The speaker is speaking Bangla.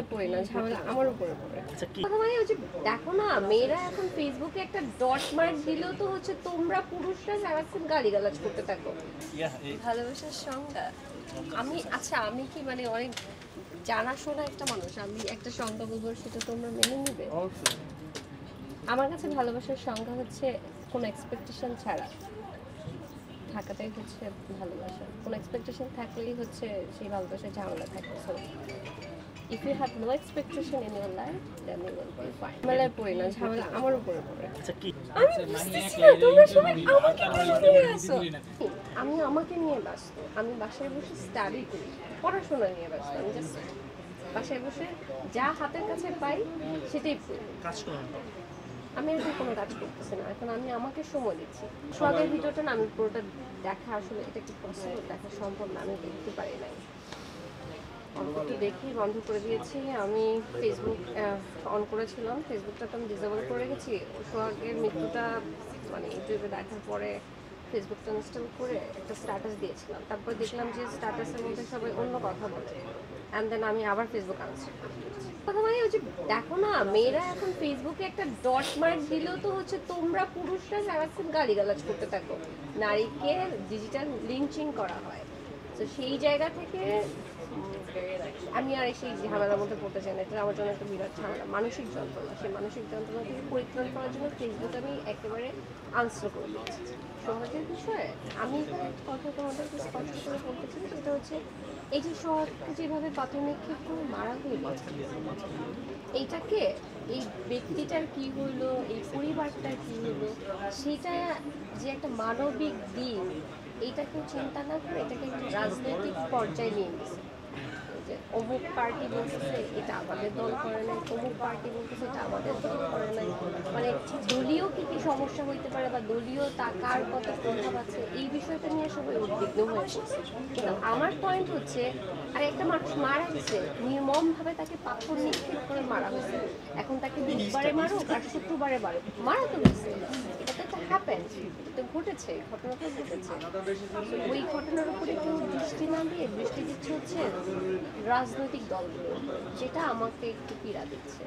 ঝামেলায় পড়ি না, ঝামেলা আমার উপরে পড়ে। কথা মানে হচ্ছে দেখো না, মেয়েরা এখন ফেসবুকে একটা ডট মার্ক দিলেও তো হচ্ছে তোমরা পুরুষরা সারাক্ষণ গালিগালাজ করতে থাকো। ভালোবাসার সংজ্ঞা আমি কি মানে অনেক জানাশোনা একটা মানুষ, আমি একটা সংজ্ঞা বলবো সেটা তোমরা মেনে নিবে? আমার কাছে ভালোবাসার সংজ্ঞা হচ্ছে কোনো এক্সপেকটেশন ছাড়া থাকাটাই হচ্ছে ভালোবাসা। কোনো এক্সপেকটেশন থাকলেই হচ্ছে সেই ভালোবাসার ঝামেলা থাকে। So if you have no expectation in your life then you will be fine. ঝামেলায় পড়ি না, ঝামেলা আমার উপরে পড়ে। আমি বুঝতেছি না তোমরা সবাই আমাকে নিয়ে আসো। আমি আমাকে নিয়ে ব্যস্ত, আমি বাসায় বসে স্টাডি করি, পড়াশোনা নিয়ে ব্যস্ত। আমি জাস্ট বাসায় বসে যা হাতের কাছে পাই সেটাই কাজ করি। আমি এখন কোনো কাজ করতেছি না, এখন আমি আমাকে সময় দিচ্ছি। সোহাগের ভিডিওটা না আমি পুরোটা দেখা আসলে এটা কি পসিবল, দেখা সম্ভব না, আমি দেখতে পারি নাই। অল্পটু দেখি বন্ধ করে দিয়েছি। আমি ফেসবুক অন করেছিলাম, ফেসবুকটা তো আমি ডিসেবল করে রেখেছি। সোহাগের মৃত্যুটা মানে ইউটিউবে দেখার পরে ফেসবুকটা ইনস্টল করে একটা স্ট্যাটাস দিয়েছিলাম। তারপর দেখলাম যে স্ট্যাটাসের মধ্যে সবাই অন্য কথা বলে, অ্যান্ড দেন আমি আবার ফেসবুক আনস্টল করে দিয়েছি। কথা মানে হচ্ছে দেখো না, মেয়েরা এখন ফেসবুকে একটা ডট মার্ক দিলেও তো হচ্ছে তোমরা পুরুষরা সারাক্ষণ গালিগালাজ করতে থাকো, নারীকে ডিজিটাল লিঞ্চিং করা হয়। তো সেই জায়গা থেকে আমি আর সেই ঝামেলার মধ্যে পড়তে চাই না। এটা আমার জন্য একটা বিরাট ঝামেলা, মানসিক যন্ত্রণা। সেই মানসিক যন্ত্রণা থেকে পরিত্রাণ করার জন্য ফেসবুক আমি একেবারে আনস্টল করে দিয়েছি। সমাজের বিষয়ে আমি কথা তোমাদেরকে স্পষ্ট করে বলতে চাই, সেটা হচ্ছে এই যে সোহাগকে যেভাবে পাথর নিক্ষেপ করে মারা হইল, এইটাকে এই ব্যক্তিটার কি হইলো, এই পরিবারটার কি হইলো, সেটা যে একটা মানবিক দিক এইটাকে চিন্তা না করে এটাকে একটু রাজনৈতিক পর্যায়ে নিয়ে গেছে। যে অমুক পার্টি বলতেছে এটা আমাদের দল করে নাই, অমুক পার্টি বলতেছে এটা আমাদের দল করে নাই, মানে দলীয় কি কি সমস্যা হইতে পারে বা দলীয় কার কত প্রভাব আছে এই বিষয়টা নিয়ে সবাই উদ্বিগ্ন হয়ে পড়ছে। কিন্তু আমার পয়েন্ট হচ্ছে, আর একটা মানুষ মারা গেছে নির্মমভাবে, তাকে পাথর নিক্ষেপ করে মারা হয়েছে। এখন তাকে বুধবারে মারুক আর শুক্রবারে মারুক, মারা তো গেছে, এটা তো একটা হ্যাপেন, এটা তো ঘটেছে, ঘটনাটা ঘটেছে। ওই ঘটনার উপরে কেউ দৃষ্টি না দিয়ে দৃষ্টি দিচ্ছে হচ্ছে রাজনৈতিক দলগুলো, যেটা আমাকে একটু পীড়া দিচ্ছে।